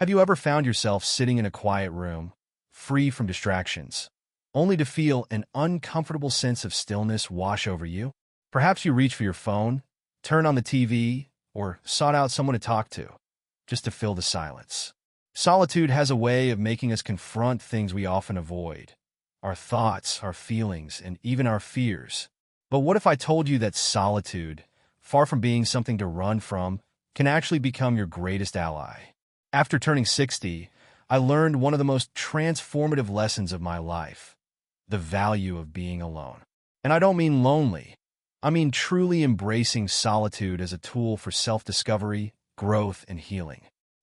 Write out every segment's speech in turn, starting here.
Have you ever found yourself sitting in a quiet room, free from distractions, only to feel an uncomfortable sense of stillness wash over you? Perhaps you reach for your phone, turn on the TV, or sought out someone to talk to, just to fill the silence. Solitude has a way of making us confront things we often avoid, our thoughts, our feelings, and even our fears. But what if I told you that solitude, far from being something to run from, can actually become your greatest ally? After turning 60, I learned one of the most transformative lessons of my life: the value of being alone. And I don't mean lonely. I mean truly embracing solitude as a tool for self-discovery, growth, and healing.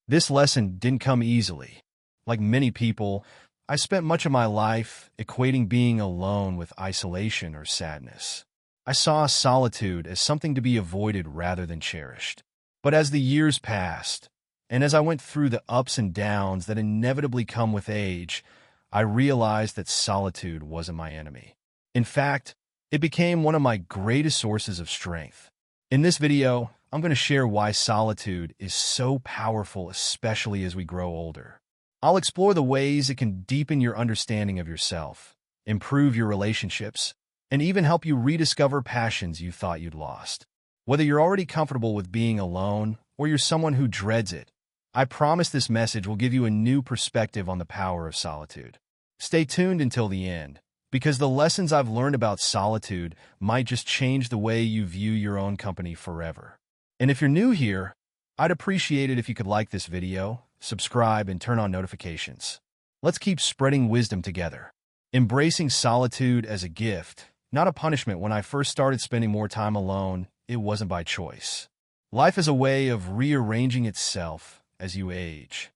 This lesson didn't come easily. Like many people, I spent much of my life equating being alone with isolation or sadness. I saw solitude as something to be avoided rather than cherished. But as the years passed, and as I went through the ups and downs that inevitably come with age, I realized that solitude wasn't my enemy. In fact, it became one of my greatest sources of strength. In this video, I'm going to share why solitude is so powerful, especially as we grow older. I'll explore the ways it can deepen your understanding of yourself, improve your relationships, and even help you rediscover passions you thought you'd lost. Whether you're already comfortable with being alone or you're someone who dreads it, I promise this message will give you a new perspective on the power of solitude. Stay tuned until the end, because the lessons I've learned about solitude might just change the way you view your own company forever. And if you're new here, I'd appreciate it if you could like this video, subscribe, and turn on notifications. Let's keep spreading wisdom together. Embracing solitude as a gift, not a punishment. When I first started spending more time alone, it wasn't by choice. Life is a way of rearranging itself as you age.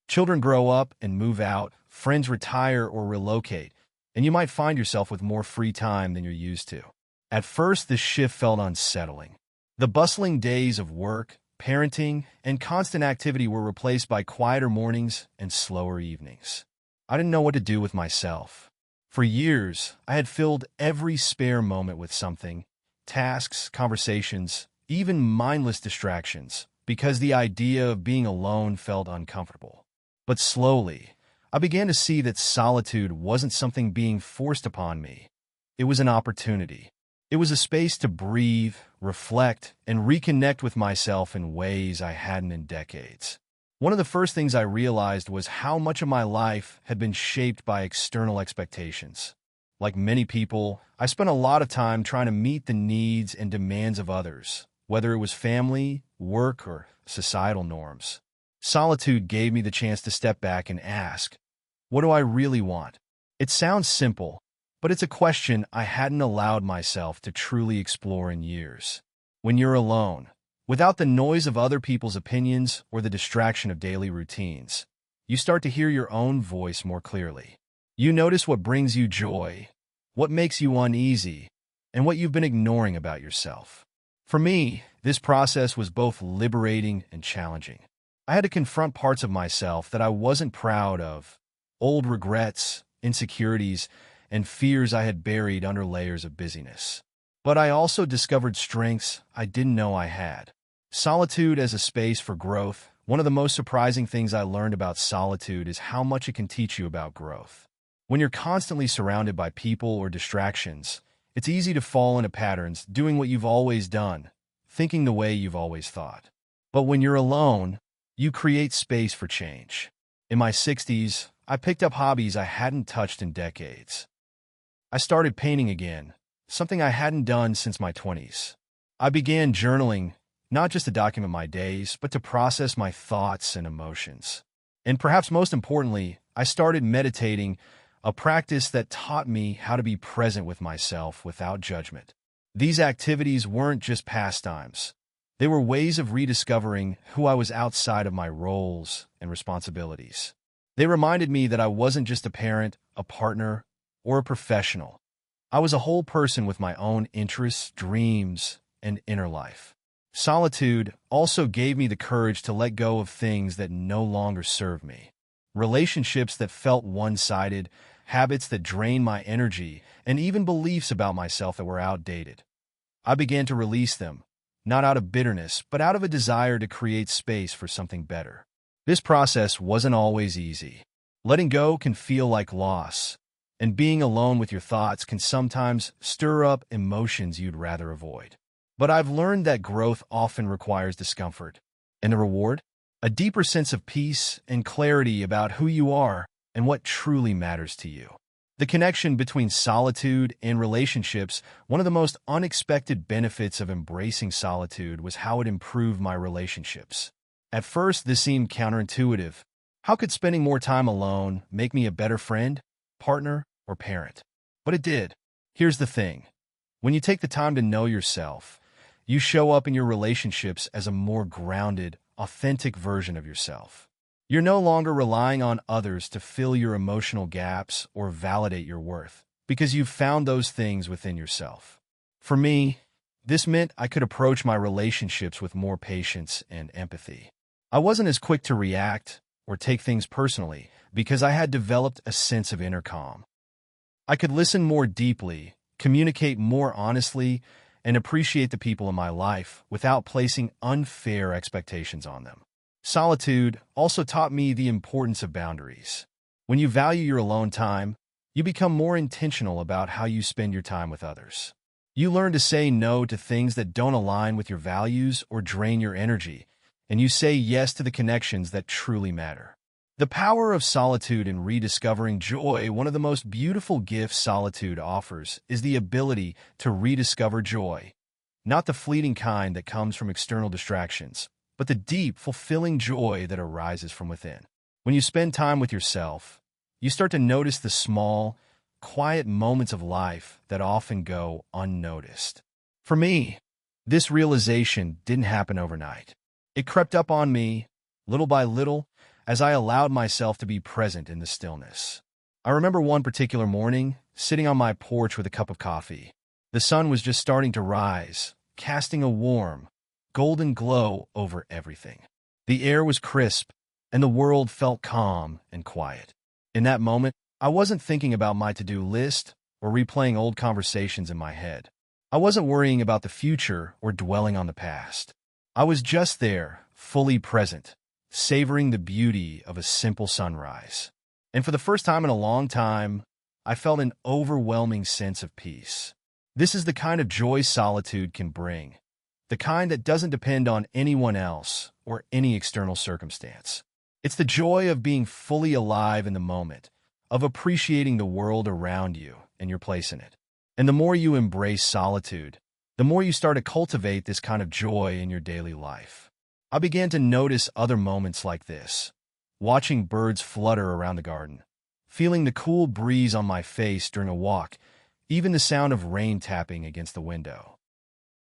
Children grow up and move out, friends retire or relocate, and you might find yourself with more free time than you're used to. At first, this shift felt unsettling. The bustling days of work, parenting, and constant activity were replaced by quieter mornings and slower evenings. I didn't know what to do with myself. For years, I had filled every spare moment with something: tasks, conversations, even mindless distractions, because the idea of being alone felt uncomfortable. But slowly, I began to see that solitude wasn't something being forced upon me. It was an opportunity. It was a space to breathe, reflect, and reconnect with myself in ways I hadn't in decades. One of the first things I realized was how much of my life had been shaped by external expectations. Like many people, I spent a lot of time trying to meet the needs and demands of others, whether it was family, work, or societal norms. Solitude gave me the chance to step back and ask, what do I really want? It sounds simple, but it's a question I hadn't allowed myself to truly explore in years. When you're alone, without the noise of other people's opinions or the distraction of daily routines, you start to hear your own voice more clearly. You notice what brings you joy, what makes you uneasy, and what you've been ignoring about yourself. For me, this process was both liberating and challenging. I had to confront parts of myself that I wasn't proud of, old regrets, insecurities, and fears I had buried under layers of busyness. But I also discovered strengths I didn't know I had. Solitude as a space for growth. One of the most surprising things I learned about solitude is how much it can teach you about growth. When you're constantly surrounded by people or distractions, it's easy to fall into patterns, doing what you've always done, thinking the way you've always thought. But when you're alone, you create space for change. In my 60s, I picked up hobbies I hadn't touched in decades. I started painting again, something I hadn't done since my 20s. I began journaling, not just to document my days, but to process my thoughts and emotions. And perhaps most importantly, I started meditating, a practice that taught me how to be present with myself without judgment. These activities weren't just pastimes. They were ways of rediscovering who I was outside of my roles and responsibilities. They reminded me that I wasn't just a parent, a partner, or a professional. I was a whole person with my own interests, dreams, and inner life. Solitude also gave me the courage to let go of things that no longer served me. Relationships that felt one-sided, habits that drained my energy, and even beliefs about myself that were outdated. I began to release them, not out of bitterness, but out of a desire to create space for something better. This process wasn't always easy. Letting go can feel like loss, and being alone with your thoughts can sometimes stir up emotions you'd rather avoid. But I've learned that growth often requires discomfort. And the reward? A deeper sense of peace and clarity about who you are and what truly matters to you. The connection between solitude and relationships, one of the most unexpected benefits of embracing solitude was how it improved my relationships. At first, this seemed counterintuitive. How could spending more time alone make me a better friend, partner, or parent? But it did. Here's the thing. When you take the time to know yourself, you show up in your relationships as a more grounded, authentic version of yourself. You're no longer relying on others to fill your emotional gaps or validate your worth, because you've found those things within yourself. For me, this meant I could approach my relationships with more patience and empathy. I wasn't as quick to react or take things personally because I had developed a sense of inner calm. I could listen more deeply, communicate more honestly, and appreciate the people in my life without placing unfair expectations on them. Solitude also taught me the importance of boundaries. When you value your alone time, you become more intentional about how you spend your time with others. You learn to say no to things that don't align with your values or drain your energy, and you say yes to the connections that truly matter. The power of solitude in rediscovering joy. One of the most beautiful gifts solitude offers is the ability to rediscover joy. Not the fleeting kind that comes from external distractions, but the deep, fulfilling joy that arises from within. When you spend time with yourself, you start to notice the small, quiet moments of life that often go unnoticed. For me, this realization didn't happen overnight. It crept up on me, little by little, as I allowed myself to be present in the stillness. I remember one particular morning, sitting on my porch with a cup of coffee. The sun was just starting to rise, casting a warm, golden glow over everything. The air was crisp, and the world felt calm and quiet. In that moment, I wasn't thinking about my to-do list or replaying old conversations in my head. I wasn't worrying about the future or dwelling on the past. I was just there, fully present, savoring the beauty of a simple sunrise. And for the first time in a long time, I felt an overwhelming sense of peace. This is the kind of joy solitude can bring, the kind that doesn't depend on anyone else or any external circumstance. It's the joy of being fully alive in the moment, of appreciating the world around you and your place in it. And the more you embrace solitude, the more you start to cultivate this kind of joy in your daily life. I began to notice other moments like this, watching birds flutter around the garden, feeling the cool breeze on my face during a walk, even the sound of rain tapping against the window.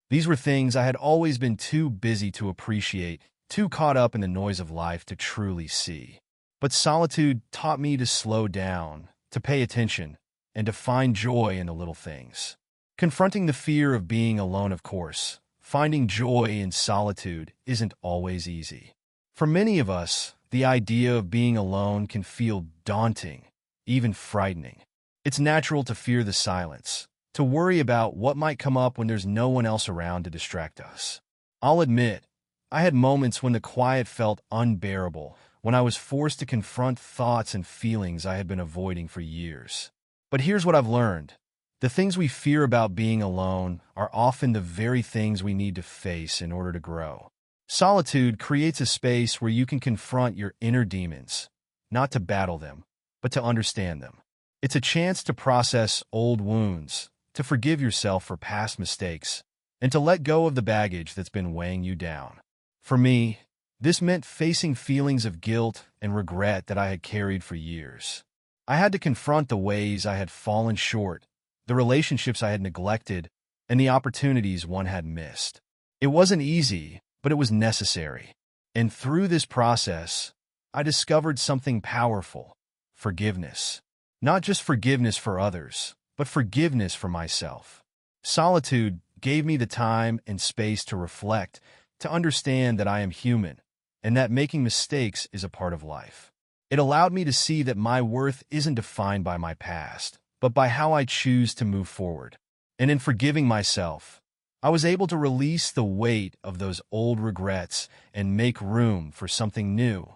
These were things I had always been too busy to appreciate, too caught up in the noise of life to truly see. But solitude taught me to slow down, to pay attention, and to find joy in the little things. Confronting the fear of being alone, of course, finding joy in solitude isn't always easy. For many of us, the idea of being alone can feel daunting, even frightening. It's natural to fear the silence, to worry about what might come up when there's no one else around to distract us. I'll admit, I had moments when the quiet felt unbearable, when I was forced to confront thoughts and feelings I had been avoiding for years. But here's what I've learned. The things we fear about being alone are often the very things we need to face in order to grow. Solitude creates a space where you can confront your inner demons, not to battle them, but to understand them. It's a chance to process old wounds, to forgive yourself for past mistakes, and to let go of the baggage that's been weighing you down. For me, this meant facing feelings of guilt and regret that I had carried for years. I had to confront the ways I had fallen short, the relationships I had neglected, and the opportunities one had missed. It wasn't easy, but it was necessary. And through this process, I discovered something powerful: forgiveness. Not just forgiveness for others, but forgiveness for myself. Solitude gave me the time and space to reflect, to understand that I am human, and that making mistakes is a part of life. It allowed me to see that my worth isn't defined by my past, but by how I choose to move forward. And in forgiving myself, I was able to release the weight of those old regrets and make room for something new,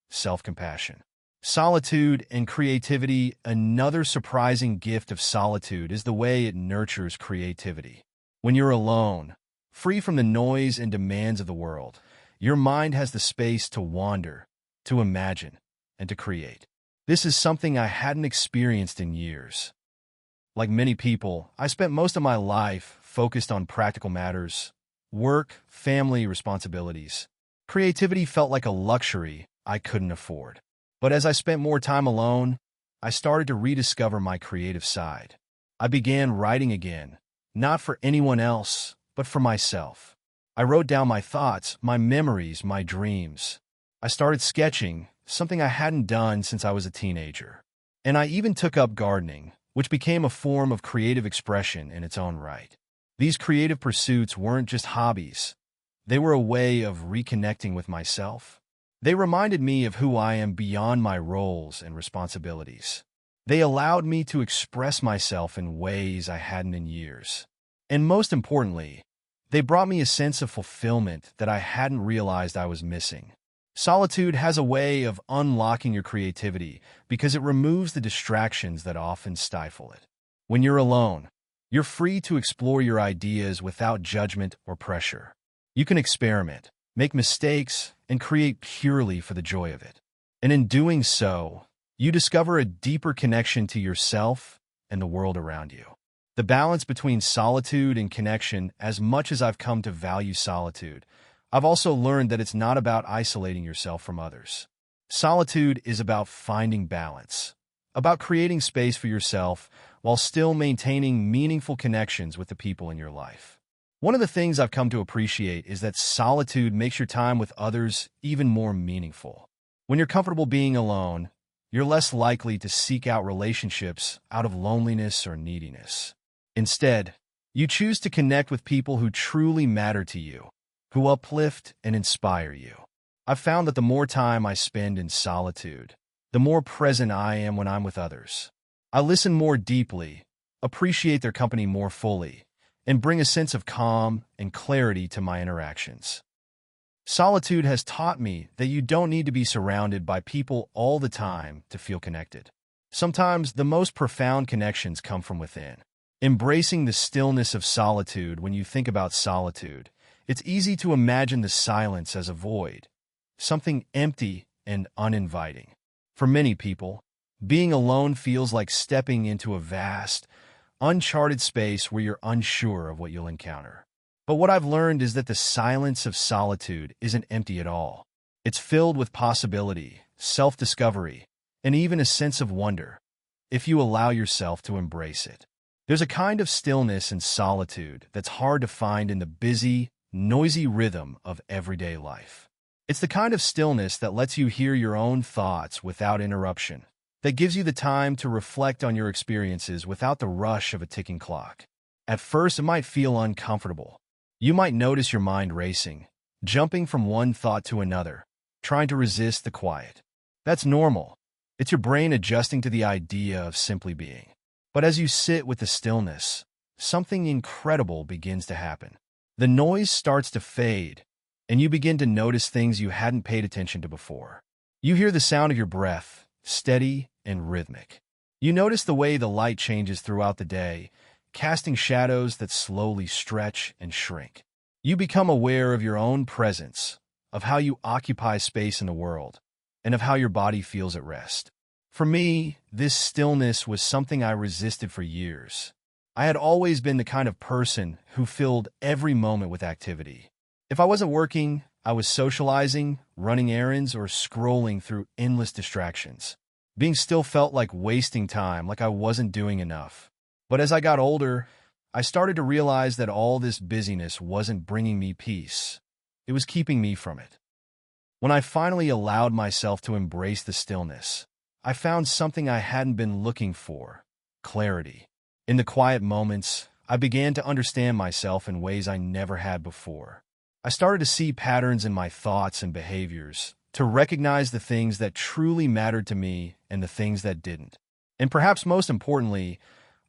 self-compassion. Solitude and creativity. Another surprising gift of solitude is the way it nurtures creativity. When you're alone, free from the noise and demands of the world, your mind has the space to wander, to imagine, and to create. This is something I hadn't experienced in years. Like many people, I spent most of my life focused on practical matters, work, family responsibilities. Creativity felt like a luxury I couldn't afford. But as I spent more time alone, I started to rediscover my creative side. I began writing again, not for anyone else, but for myself. I wrote down my thoughts, my memories, my dreams. I started sketching, something I hadn't done since I was a teenager. And I even took up gardening, which became a form of creative expression in its own right. These creative pursuits weren't just hobbies. They were a way of reconnecting with myself. They reminded me of who I am beyond my roles and responsibilities. They allowed me to express myself in ways I hadn't in years. And most importantly, they brought me a sense of fulfillment that I hadn't realized I was missing. Solitude has a way of unlocking your creativity because it removes the distractions that often stifle it. When you're alone, you're free to explore your ideas without judgment or pressure. You can experiment, make mistakes, and create purely for the joy of it. And in doing so, you discover a deeper connection to yourself and the world around you. The balance between solitude and connection. As much as I've come to value solitude, I've also learned that it's not about isolating yourself from others. Solitude is about finding balance, about creating space for yourself while still maintaining meaningful connections with the people in your life. One of the things I've come to appreciate is that solitude makes your time with others even more meaningful. When you're comfortable being alone, you're less likely to seek out relationships out of loneliness or neediness. Instead, you choose to connect with people who truly matter to you, who uplift and inspire you. I've found that the more time I spend in solitude, the more present I am when I'm with others. I listen more deeply, appreciate their company more fully, and bring a sense of calm and clarity to my interactions. Solitude has taught me that you don't need to be surrounded by people all the time to feel connected. Sometimes the most profound connections come from within. Embracing the stillness of solitude. When you think about solitude, it's easy to imagine the silence as a void, something empty and uninviting. For many people, being alone feels like stepping into a vast, uncharted space where you're unsure of what you'll encounter. But what I've learned is that the silence of solitude isn't empty at all. It's filled with possibility, self-discovery, and even a sense of wonder, if you allow yourself to embrace it. There's a kind of stillness in solitude that's hard to find in the busy, noisy rhythm of everyday life. It's the kind of stillness that lets you hear your own thoughts without interruption, that gives you the time to reflect on your experiences without the rush of a ticking clock. At first, it might feel uncomfortable. You might notice your mind racing, jumping from one thought to another, trying to resist the quiet. That's normal. It's your brain adjusting to the idea of simply being. But as you sit with the stillness, something incredible begins to happen. The noise starts to fade, and you begin to notice things you hadn't paid attention to before. You hear the sound of your breath, steady and rhythmic. You notice the way the light changes throughout the day, casting shadows that slowly stretch and shrink. You become aware of your own presence, of how you occupy space in the world, and of how your body feels at rest. For me, this stillness was something I resisted for years. I had always been the kind of person who filled every moment with activity. If I wasn't working, I was socializing, running errands, or scrolling through endless distractions. Being still felt like wasting time, like I wasn't doing enough. But as I got older, I started to realize that all this busyness wasn't bringing me peace. It was keeping me from it. When I finally allowed myself to embrace the stillness, I found something I hadn't been looking for: clarity. In the quiet moments, I began to understand myself in ways I never had before. I started to see patterns in my thoughts and behaviors, to recognize the things that truly mattered to me and the things that didn't. And perhaps most importantly,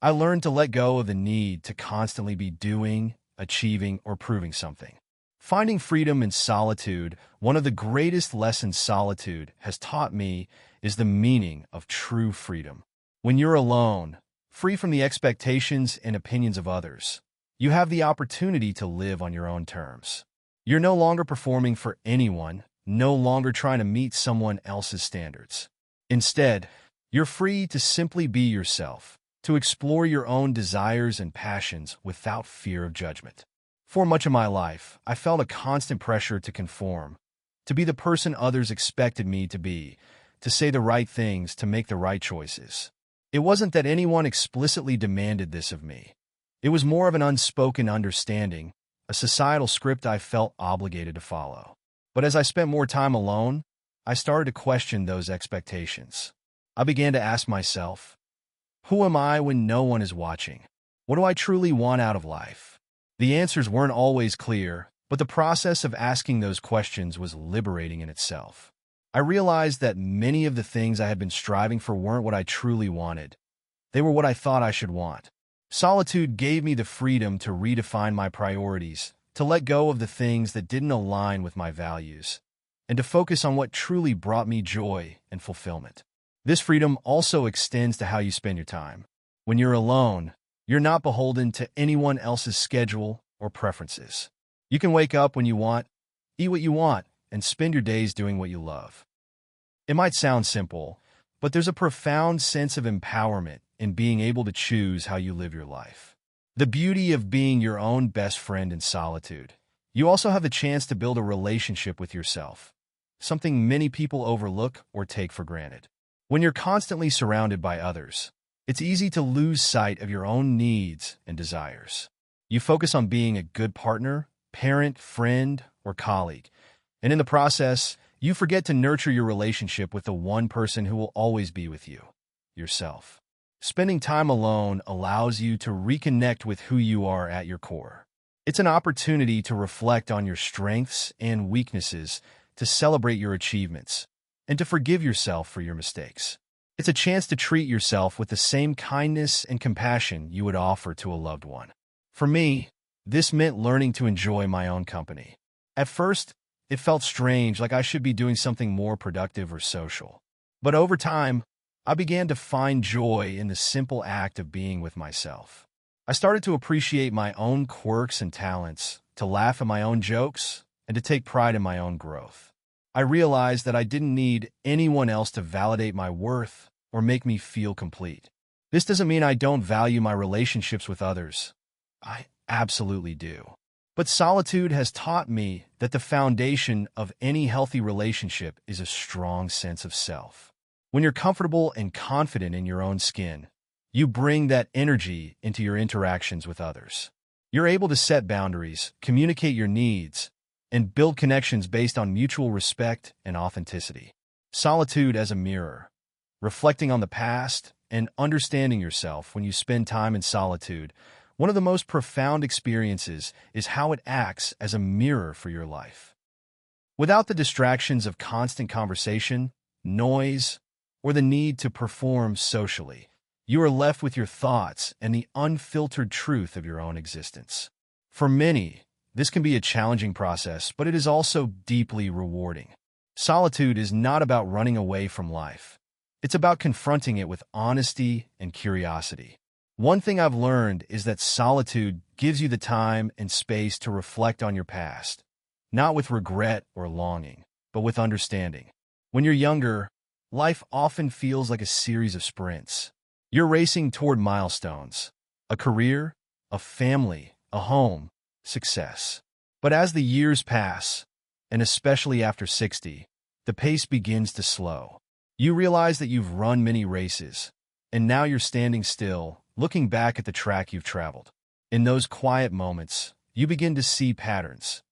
I learned to let go of the need to constantly be doing, achieving, or proving something. Finding freedom in solitude, one of the greatest lessons solitude has taught me is the meaning of true freedom. When you're alone, free from the expectations and opinions of others, you have the opportunity to live on your own terms. You're no longer performing for anyone, no longer trying to meet someone else's standards. Instead, you're free to simply be yourself, to explore your own desires and passions without fear of judgment. For much of my life, I felt a constant pressure to conform, to be the person others expected me to be, to say the right things, to make the right choices. It wasn't that anyone explicitly demanded this of me. It was more of an unspoken understanding, a societal script I felt obligated to follow. But as I spent more time alone, I started to question those expectations. I began to ask myself, who am I when no one is watching? What do I truly want out of life? The answers weren't always clear, but the process of asking those questions was liberating in itself. I realized that many of the things I had been striving for weren't what I truly wanted. They were what I thought I should want. Solitude gave me the freedom to redefine my priorities, to let go of the things that didn't align with my values, and to focus on what truly brought me joy and fulfillment. This freedom also extends to how you spend your time. When you're alone, you're not beholden to anyone else's schedule or preferences. You can wake up when you want, eat what you want, and spend your days doing what you love. It might sound simple, but there's a profound sense of empowerment in being able to choose how you live your life. The beauty of being your own best friend in solitude. You also have the chance to build a relationship with yourself, something many people overlook or take for granted. When you're constantly surrounded by others, it's easy to lose sight of your own needs and desires. You focus on being a good partner, parent, friend, or colleague, and in the process, you forget to nurture your relationship with the one person who will always be with you, yourself. Spending time alone allows you to reconnect with who you are at your core. It's an opportunity to reflect on your strengths and weaknesses, to celebrate your achievements, and to forgive yourself for your mistakes. It's a chance to treat yourself with the same kindness and compassion you would offer to a loved one. For me, this meant learning to enjoy my own company. At first, it felt strange, like I should be doing something more productive or social. But over time, I began to find joy in the simple act of being with myself. I started to appreciate my own quirks and talents, to laugh at my own jokes, and to take pride in my own growth. I realized that I didn't need anyone else to validate my worth or make me feel complete. This doesn't mean I don't value my relationships with others. I absolutely do. But solitude has taught me that the foundation of any healthy relationship is a strong sense of self. When you're comfortable and confident in your own skin, you bring that energy into your interactions with others. You're able to set boundaries, communicate your needs, and build connections based on mutual respect and authenticity. Solitude as a mirror, reflecting on the past and understanding yourself. When you spend time in solitude, one of the most profound experiences is how it acts as a mirror for your life. Without the distractions of constant conversation, noise, or the need to perform socially, you are left with your thoughts and the unfiltered truth of your own existence. For many, this can be a challenging process, but it is also deeply rewarding. Solitude is not about running away from life. It's about confronting it with honesty and curiosity. One thing I've learned is that solitude gives you the time and space to reflect on your past, not with regret or longing, but with understanding. When you're younger, life often feels like a series of sprints. You're racing toward milestones, a career, a family, a home, success. But as the years pass, and especially after 60, the pace begins to slow. You realize that you've run many races, and now you're standing still, looking back at the track you've traveled. In those quiet moments, you begin to see patterns.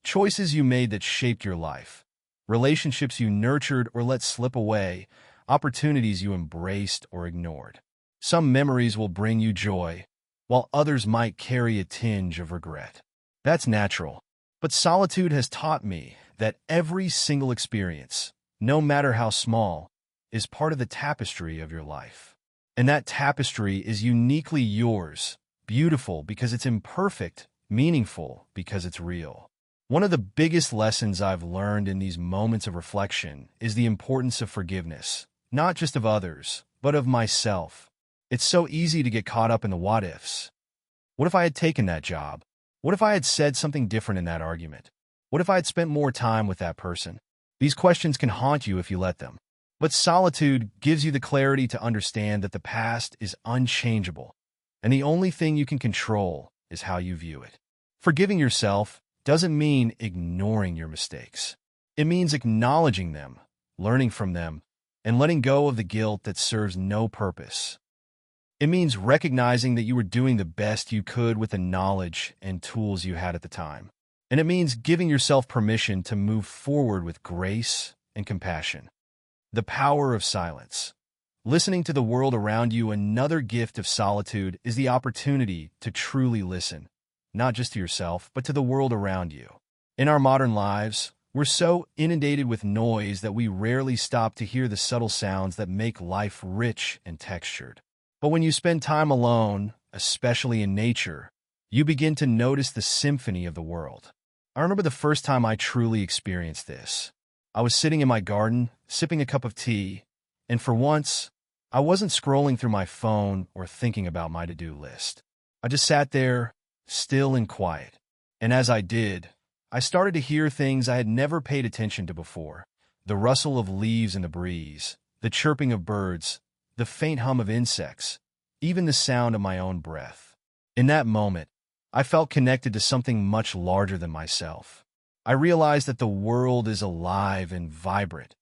Choices you made that shaped your life. Relationships you nurtured or let slip away. Opportunities you embraced or ignored. Some memories will bring you joy, while others might carry a tinge of regret. That's natural. But solitude has taught me that every single experience, no matter how small, is part of the tapestry of your life. And that tapestry is uniquely yours, beautiful because it's imperfect, meaningful because it's real. One of the biggest lessons I've learned in these moments of reflection is the importance of forgiveness, not just of others, but of myself. It's so easy to get caught up in the what-ifs. What if I had taken that job? What if I had said something different in that argument? What if I had spent more time with that person? These questions can haunt you if you let them. But solitude gives you the clarity to understand that the past is unchangeable, and the only thing you can control is how you view it. Forgiving yourself doesn't mean ignoring your mistakes. It means acknowledging them, learning from them, and letting go of the guilt that serves no purpose. It means recognizing that you were doing the best you could with the knowledge and tools you had at the time. And it means giving yourself permission to move forward with grace and compassion. The power of silence. Listening to the world around you, another gift of solitude, is the opportunity to truly listen, not just to yourself, but to the world around you. In our modern lives, we're so inundated with noise that we rarely stop to hear the subtle sounds that make life rich and textured. But when you spend time alone, especially in nature, you begin to notice the symphony of the world. I remember the first time I truly experienced this. I was sitting in my garden, sipping a cup of tea, and for once, I wasn't scrolling through my phone or thinking about my to-do list. I just sat there, still and quiet. And as I did, I started to hear things I had never paid attention to before. The rustle of leaves in the breeze, the chirping of birds, the faint hum of insects, even the sound of my own breath. In that moment, I felt connected to something much larger than myself. I realized that the world is alive and vibrant,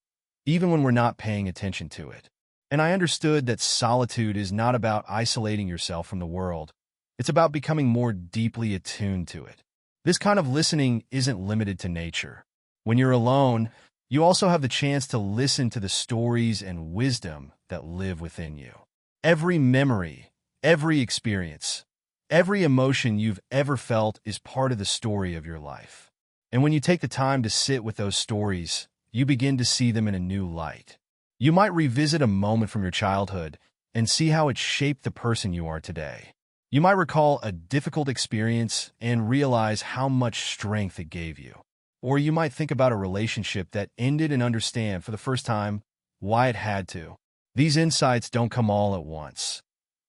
even when we're not paying attention to it. And I understood that solitude is not about isolating yourself from the world. It's about becoming more deeply attuned to it. This kind of listening isn't limited to nature. When you're alone, you also have the chance to listen to the stories and wisdom that live within you. Every memory, every experience, every emotion you've ever felt is part of the story of your life. And when you take the time to sit with those stories, you begin to see them in a new light. You might revisit a moment from your childhood and see how it shaped the person you are today. You might recall a difficult experience and realize how much strength it gave you. Or you might think about a relationship that ended and understand for the first time why it had to. These insights don't come all at once.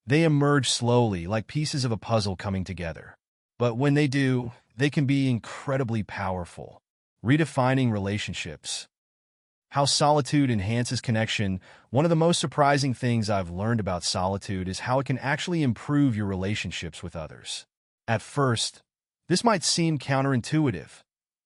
They emerge slowly, like pieces of a puzzle coming together. But when they do, they can be incredibly powerful, redefining relationships. How solitude enhances connection. One of the most surprising things I've learned about solitude is how it can actually improve your relationships with others. At first, this might seem counterintuitive.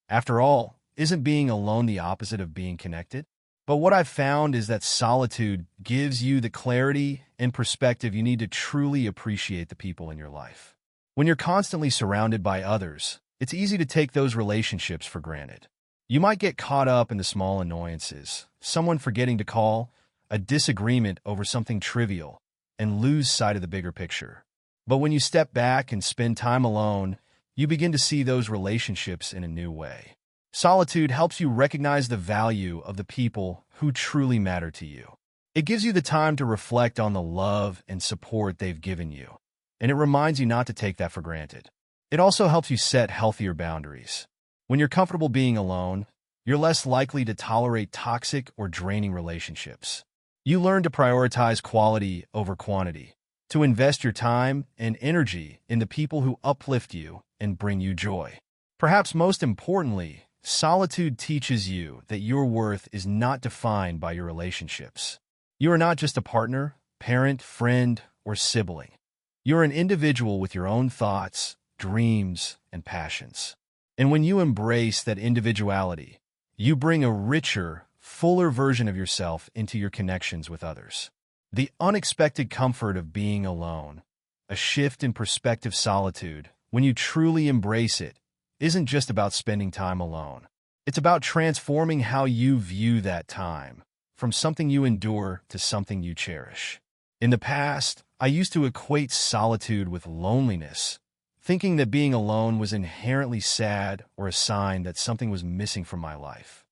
After all, isn't being alone the opposite of being connected? But what I've found is that solitude gives you the clarity and perspective you need to truly appreciate the people in your life. When you're constantly surrounded by others, it's easy to take those relationships for granted. You might get caught up in the small annoyances, someone forgetting to call, a disagreement over something trivial, and lose sight of the bigger picture. But when you step back and spend time alone, you begin to see those relationships in a new way. Solitude helps you recognize the value of the people who truly matter to you. It gives you the time to reflect on the love and support they've given you, and it reminds you not to take that for granted. It also helps you set healthier boundaries. When you're comfortable being alone, you're less likely to tolerate toxic or draining relationships. You learn to prioritize quality over quantity, to invest your time and energy in the people who uplift you and bring you joy. Perhaps most importantly, solitude teaches you that your worth is not defined by your relationships. You are not just a partner, parent, friend, or sibling. You're an individual with your own thoughts, dreams, and passions. And when you embrace that individuality, you bring a richer, fuller version of yourself into your connections with others. The unexpected comfort of being alone, a shift in perspective. Solitude, when you truly embrace it, isn't just about spending time alone. It's about transforming how you view that time, from something you endure to something you cherish. In the past, I used to equate solitude with loneliness, thinking that being alone was inherently sad or a sign that something was missing from my life.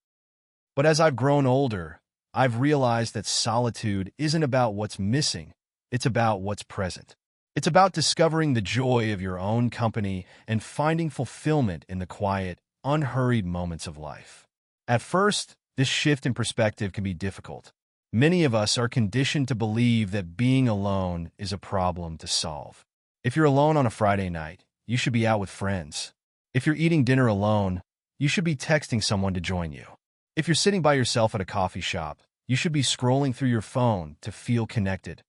But as I've grown older, I've realized that solitude isn't about what's missing, it's about what's present. It's about discovering the joy of your own company and finding fulfillment in the quiet, unhurried moments of life. At first, this shift in perspective can be difficult. Many of us are conditioned to believe that being alone is a problem to solve. If you're alone on a Friday night, you should be out with friends. If you're eating dinner alone, you should be texting someone to join you. If you're sitting by yourself at a coffee shop, you should be scrolling through your phone to feel connected.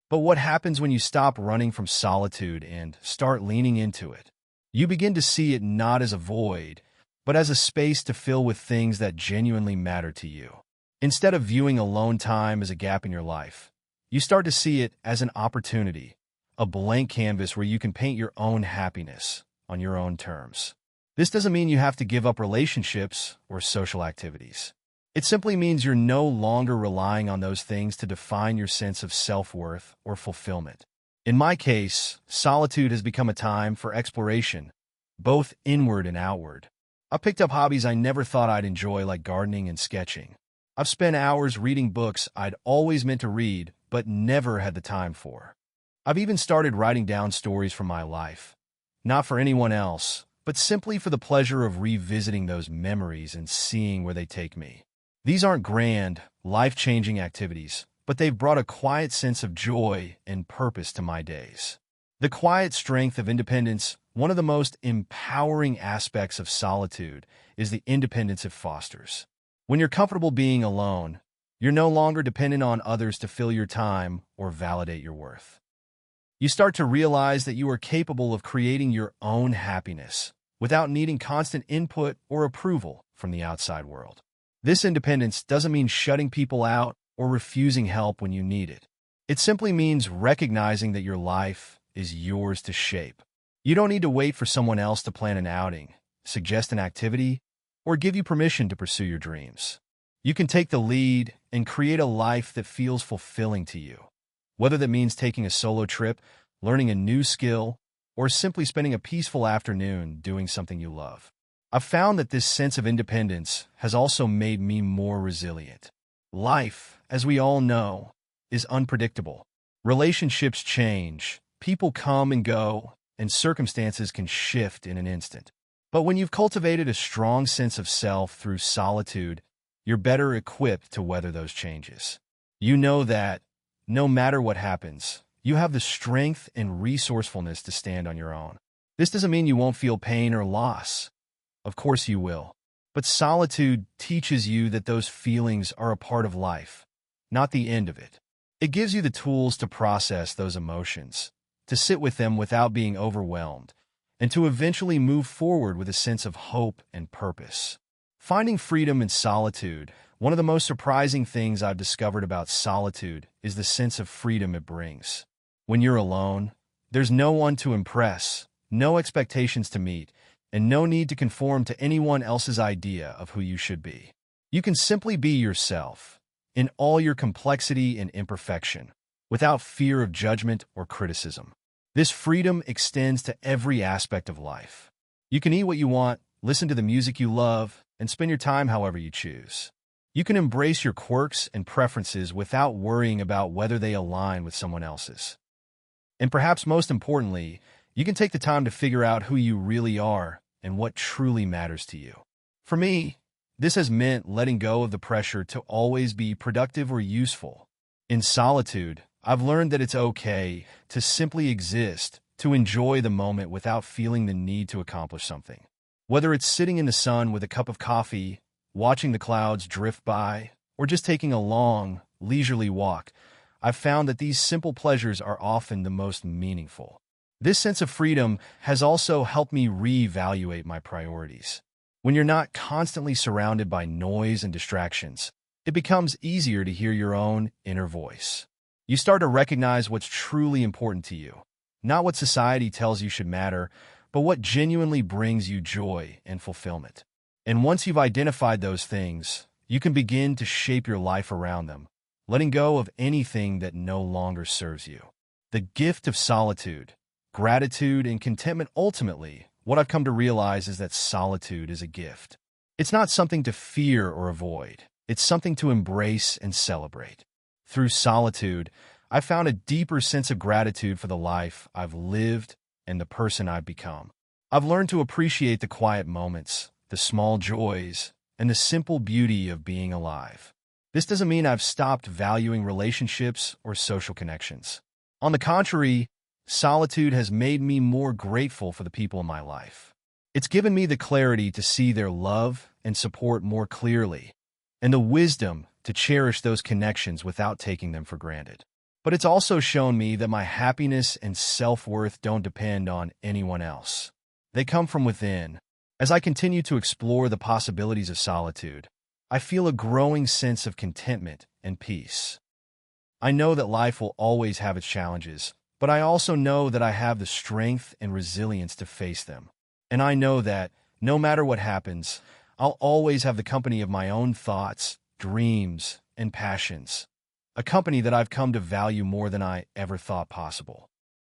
But what happens when you stop running from solitude and start leaning into it? You begin to see it not as a void, but as a space to fill with things that genuinely matter to you. Instead of viewing alone time as a gap in your life, you start to see it as an opportunity, a blank canvas where you can paint your own happiness on your own terms. This doesn't mean you have to give up relationships or social activities. It simply means you're no longer relying on those things to define your sense of self-worth or fulfillment. In my case, solitude has become a time for exploration, both inward and outward. I've picked up hobbies I never thought I'd enjoy, like gardening and sketching. I've spent hours reading books I'd always meant to read, but never had the time for. I've even started writing down stories from my life, not for anyone else, but simply for the pleasure of revisiting those memories and seeing where they take me. These aren't grand, life-changing activities, but they've brought a quiet sense of joy and purpose to my days. The quiet strength of independence, one of the most empowering aspects of solitude, is the independence it fosters. When you're comfortable being alone, you're no longer dependent on others to fill your time or validate your worth. You start to realize that you are capable of creating your own happiness without needing constant input or approval from the outside world. This independence doesn't mean shutting people out or refusing help when you need it. It simply means recognizing that your life is yours to shape. You don't need to wait for someone else to plan an outing, suggest an activity, or give you permission to pursue your dreams. You can take the lead and create a life that feels fulfilling to you. Whether that means taking a solo trip, learning a new skill, or simply spending a peaceful afternoon doing something you love. I've found that this sense of independence has also made me more resilient. Life, as we all know, is unpredictable. Relationships change, people come and go, and circumstances can shift in an instant. But when you've cultivated a strong sense of self through solitude, you're better equipped to weather those changes. You know that, no matter what happens, you have the strength and resourcefulness to stand on your own. This doesn't mean you won't feel pain or loss. Of course you will. But solitude teaches you that those feelings are a part of life, not the end of it. It gives you the tools to process those emotions, to sit with them without being overwhelmed, and to eventually move forward with a sense of hope and purpose. Finding freedom in solitude, one of the most surprising things I've discovered about solitude is the sense of freedom it brings. When you're alone, there's no one to impress, no expectations to meet, and no need to conform to anyone else's idea of who you should be. You can simply be yourself, in all your complexity and imperfection, without fear of judgment or criticism. This freedom extends to every aspect of life. You can eat what you want, listen to the music you love, and spend your time however you choose. You can embrace your quirks and preferences without worrying about whether they align with someone else's. And perhaps most importantly, you can take the time to figure out who you really are and what truly matters to you. For me, this has meant letting go of the pressure to always be productive or useful. In solitude, I've learned that it's okay to simply exist, to enjoy the moment without feeling the need to accomplish something. Whether it's sitting in the sun with a cup of coffee, watching the clouds drift by, or just taking a long, leisurely walk, I've found that these simple pleasures are often the most meaningful. This sense of freedom has also helped me reevaluate my priorities. When you're not constantly surrounded by noise and distractions, it becomes easier to hear your own inner voice. You start to recognize what's truly important to you, not what society tells you should matter, but what genuinely brings you joy and fulfillment. And once you've identified those things, you can begin to shape your life around them, letting go of anything that no longer serves you. The gift of solitude, gratitude, and contentment. Ultimately, what I've come to realize is that solitude is a gift. It's not something to fear or avoid. It's something to embrace and celebrate. Through solitude, I've found a deeper sense of gratitude for the life I've lived and the person I've become. I've learned to appreciate the quiet moments, the small joys, and the simple beauty of being alive. This doesn't mean I've stopped valuing relationships or social connections. On the contrary, solitude has made me more grateful for the people in my life. It's given me the clarity to see their love and support more clearly, and the wisdom to cherish those connections without taking them for granted. But it's also shown me that my happiness and self-worth don't depend on anyone else. They come from within. As I continue to explore the possibilities of solitude, I feel a growing sense of contentment and peace. I know that life will always have its challenges, but I also know that I have the strength and resilience to face them. And I know that, no matter what happens, I'll always have the company of my own thoughts, dreams, and passions. A company that I've come to value more than I ever thought possible.